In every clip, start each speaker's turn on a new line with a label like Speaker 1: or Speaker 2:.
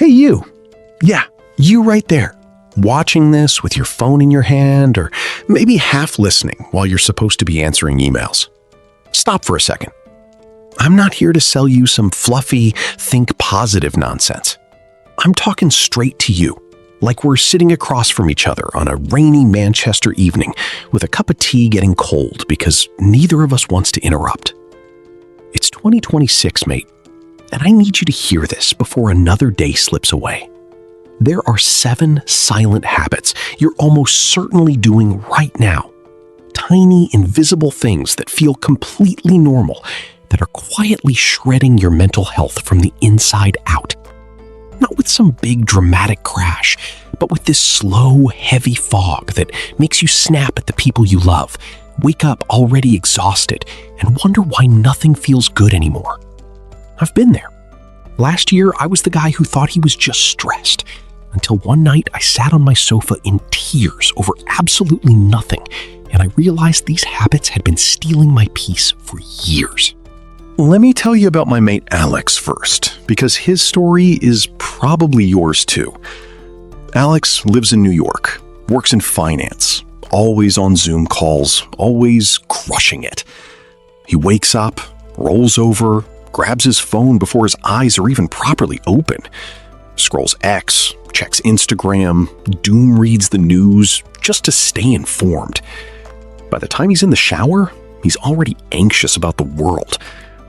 Speaker 1: Hey, you. Yeah, you right there. Watching this with your phone in your hand or maybe half listening while you're supposed to be answering emails. Stop for a second. I'm not here to sell you some fluffy, think positive nonsense. I'm talking straight to you, like we're sitting across from each other on a rainy Manchester evening with a cup of tea getting cold because neither of us wants to interrupt. It's 2026, mate, and I need you to hear this before another day slips away. There are 7 silent habits you're almost certainly doing right now. Tiny, invisible things that feel completely normal, that are quietly shredding your mental health from the inside out. Not with some big dramatic crash, but with this slow, heavy fog that makes you snap at the people you love, wake up already exhausted, and wonder why nothing feels good anymore. I've been there. Last year, I was the guy who thought he was just stressed, until one night I sat on my sofa in tears over absolutely nothing, and I realized these habits had been stealing my peace for years. Let me tell you about my mate Alex first, because his story is probably yours too. Alex lives in New York, works in finance, always on Zoom calls, always crushing it. He wakes up, rolls over, grabs his phone before his eyes are even properly open, scrolls X, checks Instagram, doom reads the news just to stay informed. By the time he's in the shower, he's already anxious about the world,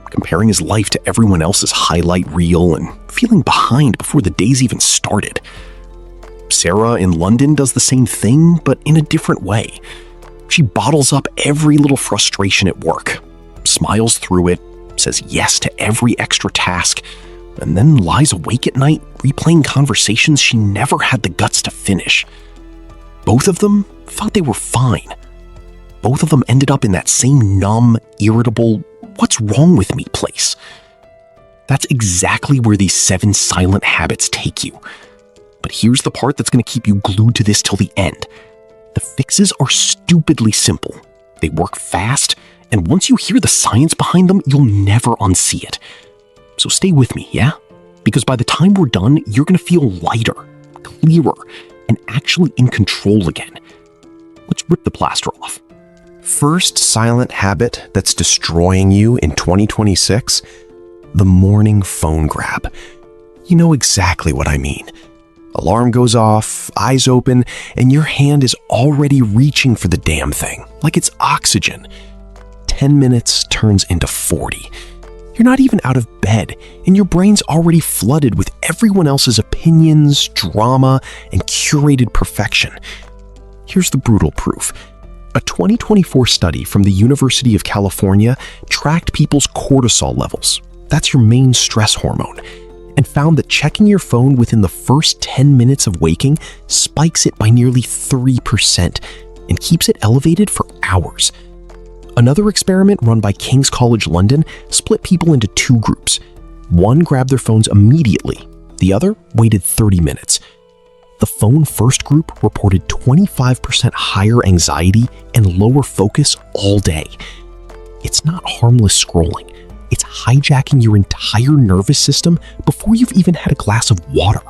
Speaker 1: comparing his life to everyone else's highlight reel and feeling behind before the day's even started. Sarah in London does the same thing, but in a different way. She bottles up every little frustration at work, smiles through it, says yes to every extra task, and then lies awake at night replaying conversations she never had the guts to finish. Both of them thought they were fine. Both of them ended up in that same numb, irritable, what's wrong with me place. That's exactly where these 7 silent habits take you. But here's the part that's going to keep you glued to this till the end. The fixes are stupidly simple. They work fast, and once you hear the science behind them, you'll never unsee it. So stay with me, yeah? Because by the time we're done, you're going to feel lighter, clearer, and actually in control again. Let's rip the plaster off. First silent habit that's destroying you in 2026, the morning phone grab. You know exactly what I mean. Alarm goes off, eyes open, and your hand is already reaching for the damn thing, like it's oxygen. 10 minutes turns into 40. You're not even out of bed, and your brain's already flooded with everyone else's opinions, drama, and curated perfection. Here's the brutal proof. A 2024 study from the University of California tracked people's cortisol levels. That's your main stress hormone, and found that checking your phone within the first 10 minutes of waking spikes it by nearly 3% and keeps it elevated for hours. Another experiment run by King's College London split people into 2 groups. One grabbed their phones immediately, the other waited 30 minutes. The phone first group reported 25% higher anxiety and lower focus all day. It's not harmless scrolling. It's hijacking your entire nervous system before you've even had a glass of water.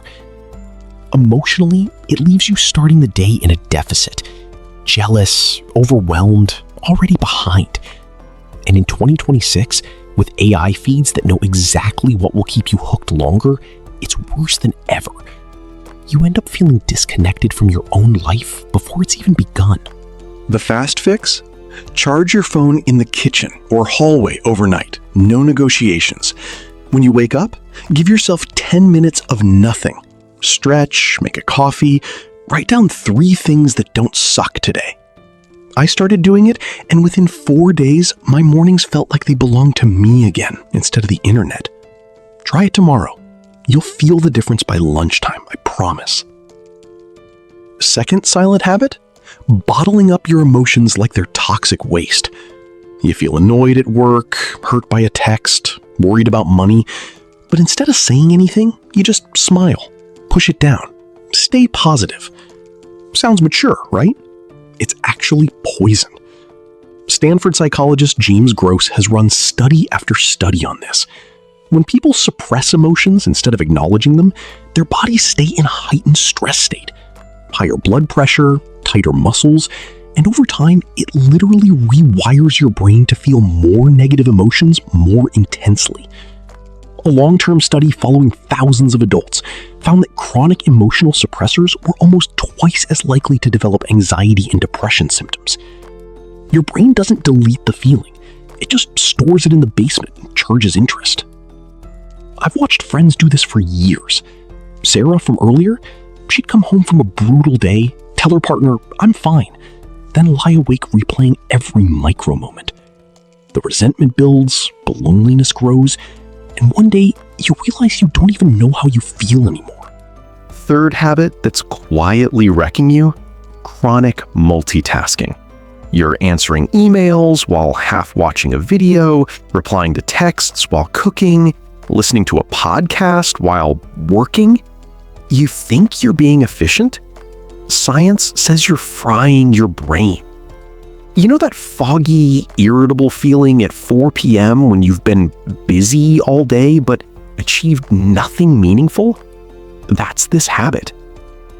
Speaker 1: Emotionally, it leaves you starting the day in a deficit, jealous, overwhelmed, already behind. And in 2026, with AI feeds that know exactly what will keep you hooked longer, it's worse than ever. You end up feeling disconnected from your own life before it's even begun.
Speaker 2: The fast fix? Charge your phone in the kitchen or hallway overnight. No negotiations. When you wake up, give yourself 10 minutes of nothing. Stretch, make a coffee, write down 3 things that don't suck today. I started doing it, and within 4 days, my mornings felt like they belonged to me again instead of the internet. Try it tomorrow. You'll feel the difference by lunchtime, I promise. Second silent habit? Bottling up your emotions like they're toxic waste. You feel annoyed at work, hurt by a text, worried about money, but instead of saying anything, you just smile, push it down, stay positive. Sounds mature, right? It's actually poison. Stanford psychologist James Gross has run study after study on this. When people suppress emotions instead of acknowledging them, their bodies stay in a heightened stress state. Higher blood pressure, tighter muscles, and over time, it literally rewires your brain to feel more negative emotions more intensely. A long-term study following thousands of adults found that chronic emotional suppressors were almost twice as likely to develop anxiety and depression symptoms. Your brain doesn't delete the feeling. It just stores it in the basement and charges interest. I've watched friends do this for years. Sarah from earlier, she'd come home from a brutal day, tell her partner, "I'm fine," then lie awake replaying every micro moment. The resentment builds, the loneliness grows, and one day you realize you don't even know how you feel anymore.
Speaker 1: Third habit that's quietly wrecking you: chronic multitasking. You're answering emails while half watching a video, replying to texts while cooking, listening to a podcast while working. You think you're being efficient? Science says you're frying your brain. You know that foggy, irritable feeling at 4 p.m. when you've been busy all day but achieved nothing meaningful? That's this habit.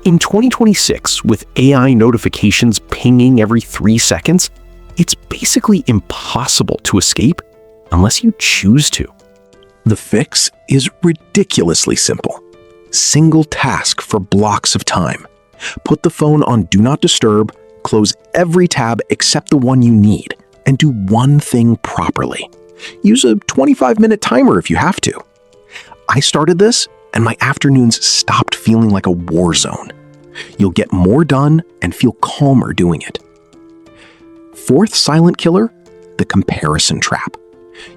Speaker 1: In 2026, with AI notifications pinging every 3 seconds, it's basically impossible to escape unless you choose to.
Speaker 2: The fix is ridiculously simple. Single task for blocks of time. Put the phone on Do Not Disturb, close every tab except the one you need, and do one thing properly. Use a 25-minute timer if you have to. I started this, and my afternoons stopped feeling like a war zone. You'll get more done and feel calmer doing it. Fourth silent killer, the comparison trap.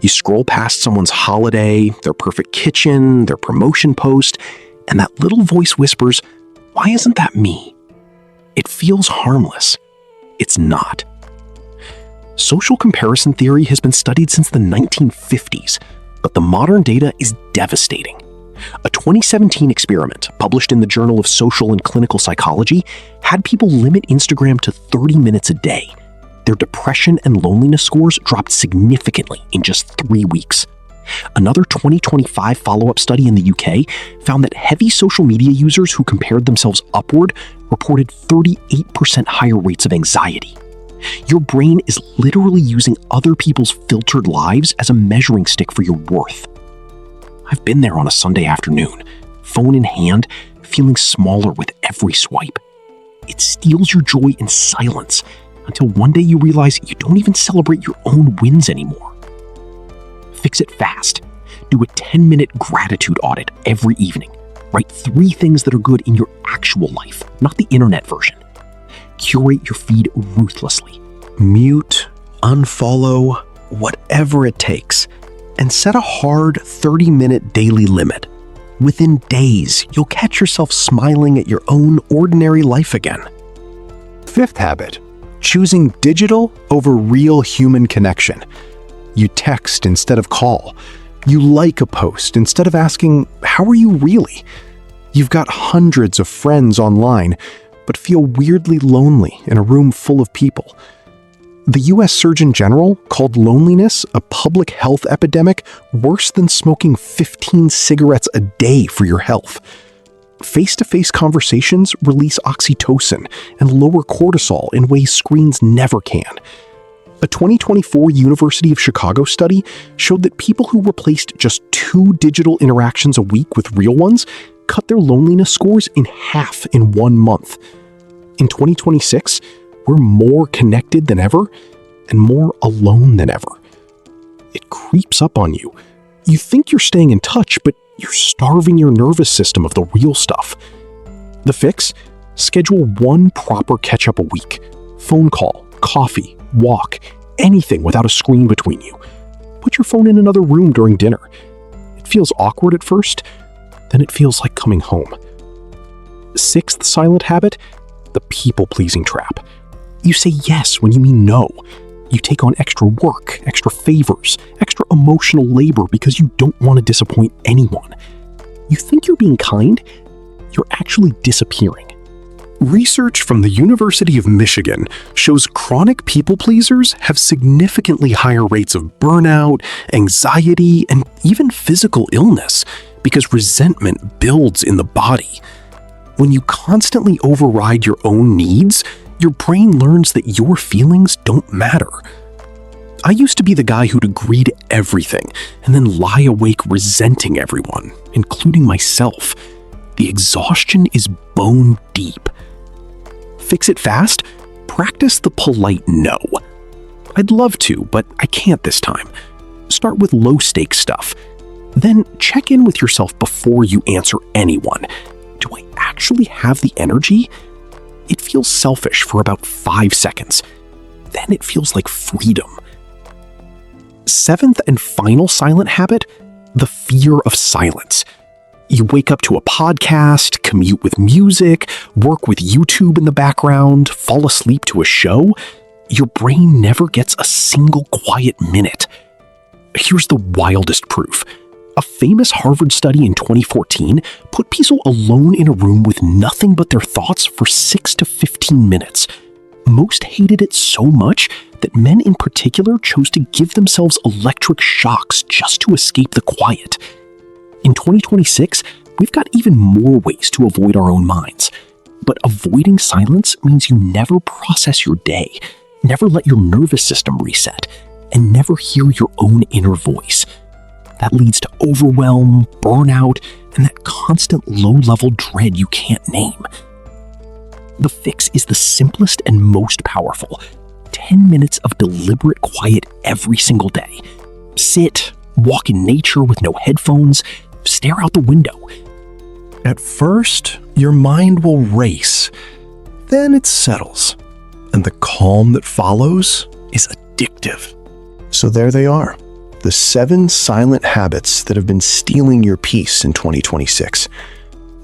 Speaker 2: You scroll past someone's holiday, their perfect kitchen, their promotion post, and that little voice whispers, "Why isn't that me?" It feels harmless. It's not. Social comparison theory has been studied since the 1950s, but the modern data is devastating. A 2017 experiment published in the Journal of Social and Clinical Psychology had people limit Instagram to 30 minutes a day. Their depression and loneliness scores dropped significantly in just 3 weeks. Another 2025 follow-up study in the UK found that heavy social media users who compared themselves upward reported 38% higher rates of anxiety. Your brain is literally using other people's filtered lives as a measuring stick for your worth. I've been there on a Sunday afternoon, phone in hand, feeling smaller with every swipe. It steals your joy in silence until one day you realize you don't even celebrate your own wins anymore. Fix it fast. Do a 10-minute gratitude audit every evening. Write 3 things that are good in your actual life, not the internet version. Curate your feed ruthlessly. Mute, unfollow, whatever it takes, and set a hard 30-minute daily limit. Within days, you'll catch yourself smiling at your own ordinary life again.
Speaker 1: Fifth habit: choosing digital over real human connection. You text instead of call. You like a post instead of asking, "How are you really?" You've got hundreds of friends online, but feel weirdly lonely in a room full of people. The US Surgeon General called loneliness a public health epidemic worse than smoking 15 cigarettes a day for your health. Face-to-face conversations release oxytocin and lower cortisol in ways screens never can. A 2024 University of Chicago study showed that people who replaced just 2 digital interactions a week with real ones cut their loneliness scores in half in 1 month. In 2026, we're more connected than ever and more alone than ever. It creeps up on you. You think you're staying in touch, but you're starving your nervous system of the real stuff. The fix? Schedule 1 proper catch-up a week. Phone call, coffee, walk, anything without a screen between you. Put your phone in another room during dinner. It feels awkward at first, then it feels like coming home. Sixth silent habit, the people-pleasing trap. You say yes when you mean no. You take on extra work, extra favors, extra emotional labor because you don't want to disappoint anyone. You think you're being kind, you're actually disappearing. Research from the University of Michigan shows chronic people pleasers have significantly higher rates of burnout, anxiety, and even physical illness because resentment builds in the body. When you constantly override your own needs, your brain learns that your feelings don't matter. I used to be the guy who'd agree to everything and then lie awake resenting everyone, including myself. The exhaustion is bone deep. Fix it fast? Practice the polite no. I'd love to, but I can't this time. Start with low-stakes stuff. Then check in with yourself before you answer anyone. Do I actually have the energy? It feels selfish for about 5 seconds. Then it feels like freedom. Seventh and final silent habit, the fear of silence. You wake up to a podcast, commute with music, work with YouTube in the background, fall asleep to a show. Your brain never gets a single quiet minute. Here's the wildest proof. A famous Harvard study in 2014 put people alone in a room with nothing but their thoughts for 6 to 15 minutes. Most hated it so much that men in particular chose to give themselves electric shocks just to escape the quiet. In 2026, we've got even more ways to avoid our own minds. But avoiding silence means you never process your day, never let your nervous system reset, and never hear your own inner voice. That leads to overwhelm, burnout, and that constant low-level dread you can't name. The fix is the simplest and most powerful. 10 minutes of deliberate quiet every single day. Sit, walk in nature with no headphones, stare out the window. At first, your mind will race. Then it settles. And the calm that follows is addictive.
Speaker 2: So there they are, the 7 silent habits that have been stealing your peace in 2026.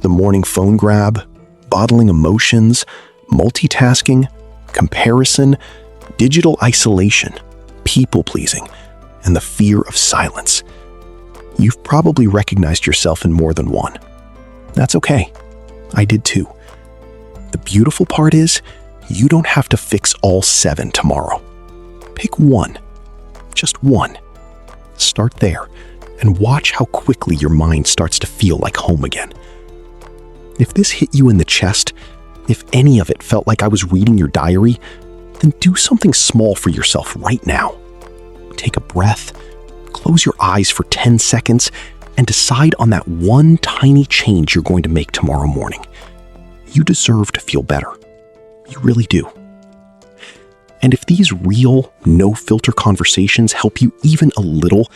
Speaker 2: The morning phone grab, bottling emotions, multitasking, comparison, digital isolation, people-pleasing, and the fear of silence. You've probably recognized yourself in more than one. That's okay. I did too. The beautiful part is, you don't have to fix all 7 tomorrow. Pick one. Just one. Start there and watch how quickly your mind starts to feel like home again. If this hit you in the chest, if any of it felt like I was reading your diary, then do something small for yourself right now. Take a breath, close your eyes for 10 seconds, and decide on that one tiny change you're going to make tomorrow morning. You deserve to feel better. You really do. And if these real, no-filter conversations help you even a little,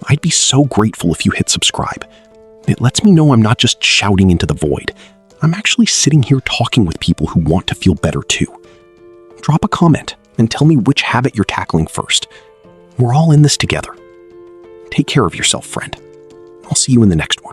Speaker 2: I'd be so grateful if you hit subscribe. It lets me know I'm not just shouting into the void. I'm actually sitting here talking with people who want to feel better too. Drop a comment and tell me which habit you're tackling first. We're all in this together. Take care of yourself, friend. I'll see you in the next one.